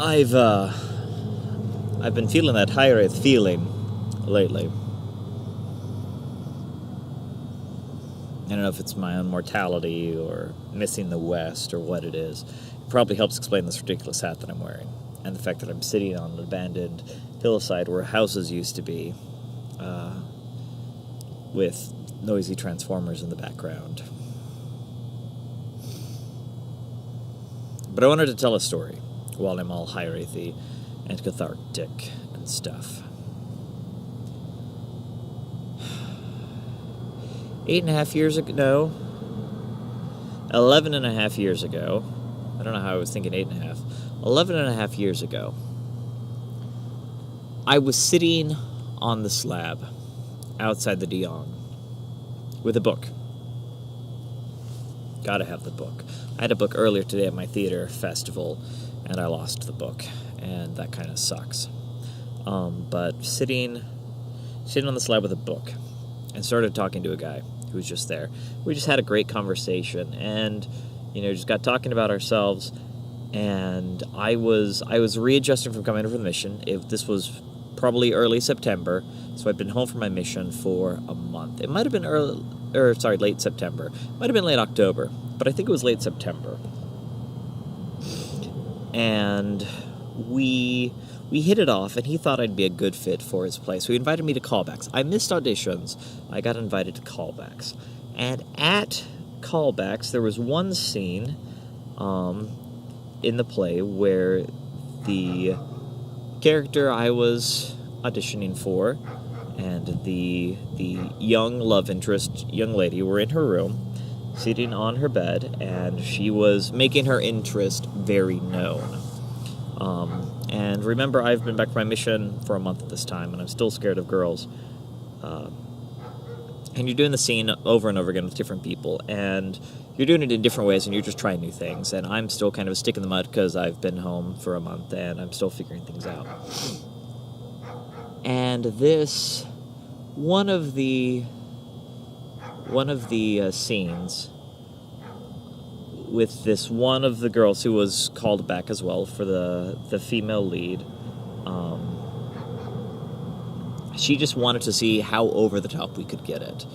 I've been feeling that high wraith feeling lately. I don't know if it's my own mortality or missing the West or what it is. It probably helps explain this ridiculous hat that I'm wearing, and the fact that I'm sitting on an abandoned hillside where houses used to be, with noisy transformers in the background. But I wanted to tell a story while I'm all high wraithy and cathartic and stuff. 8.5 years ago, no, 11.5 years ago, I don't know how I was thinking 8.5, 11.5 years ago, I was sitting on the slab outside the Dion with a book. Gotta have the book. I had a book earlier today at my theater festival, and I lost the book, and that kind of sucks. But sitting on the slab with a book, and started talking to a guy who was just there. We just had a great conversation, and just got talking about ourselves. And I was readjusting from coming over the mission. This was probably early September, so I'd been home from my mission for a month. It might have been late September. It might have been late October, but I think it was late September. And we hit it off, and he thought I'd be a good fit for his place. So he invited me to callbacks. I missed auditions. I got invited to callbacks. And at callbacks, there was one scene in the play where the character I was auditioning for and the young love interest, young lady, were in her room, sitting on her bed, and she was making her interest very known. And remember, I've been back from my mission for a month at this time, and I'm still scared of girls. And you're doing the scene over and over again with different people, and you're doing it in different ways, and you're just trying new things. And I'm still kind of a stick in the mud because I've been home for a month, and I'm still figuring things out. And this, one of the scenes with this one of the girls who was called back as well for the female lead, she just wanted to see how over the top we could get it.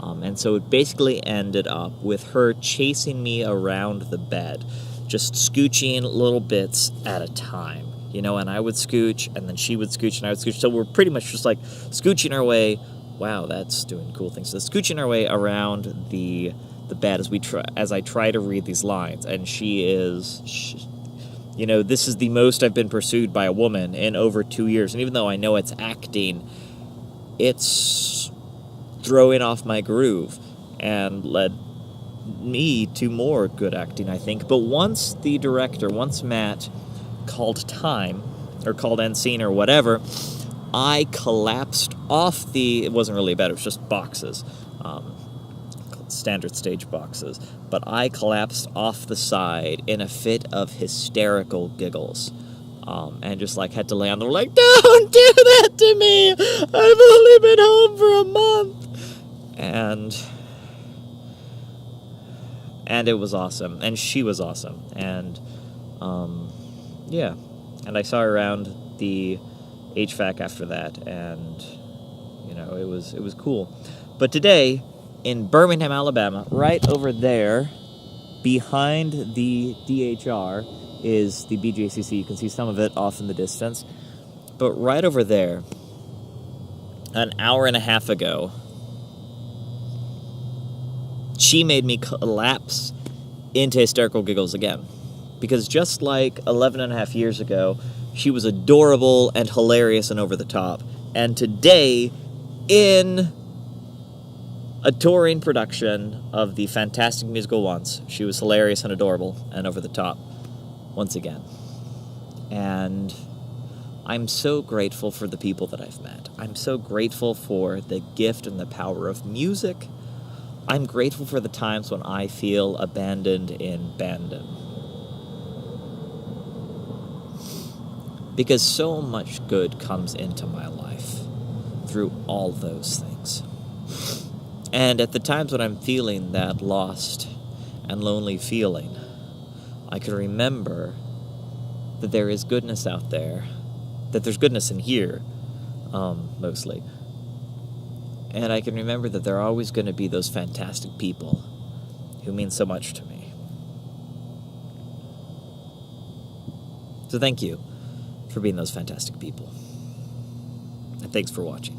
And so it basically ended up with her chasing me around the bed, just scooching little bits at a time, and I would scooch, and then she would scooch, and I would scooch. So we're pretty much just like scooching our way. Wow, that's doing cool things. So scooching our way around the bed as I try to read these lines, and this is the most I've been pursued by a woman in over 2 years, and even though I know it's acting, it's throwing off my groove and led me to more good acting, I think. But once Matt called time, or called end scene, or whatever, I collapsed off it wasn't really a bed, it was just boxes, standard stage boxes, but I collapsed off the side in a fit of hysterical giggles, and just had to lay on the floor like, don't do that to me, I've only been home for a month, and it was awesome, and she was awesome, and and I saw her around the HVAC after that, and it was cool. But today, in Birmingham, Alabama, right over there, behind the DHR, is the BJCC. You can see some of it off in the distance. But right over there, an hour and a half ago, she made me collapse into hysterical giggles again. Because just like 11.5 years ago, she was adorable and hilarious and over the top. And today, in a touring production of the fantastic musical Once, she was hilarious and adorable and over the top once again. And I'm so grateful for the people that I've met. I'm so grateful for the gift and the power of music. I'm grateful for the times when I feel abandoned in Bandon. Because so much good comes into my life through all those things. And at the times when I'm feeling that lost and lonely feeling, I can remember that there is goodness out there, that there's goodness in here, mostly. And I can remember that there are always going to be those fantastic people who mean so much to me. So thank you for being those fantastic people. And thanks for watching.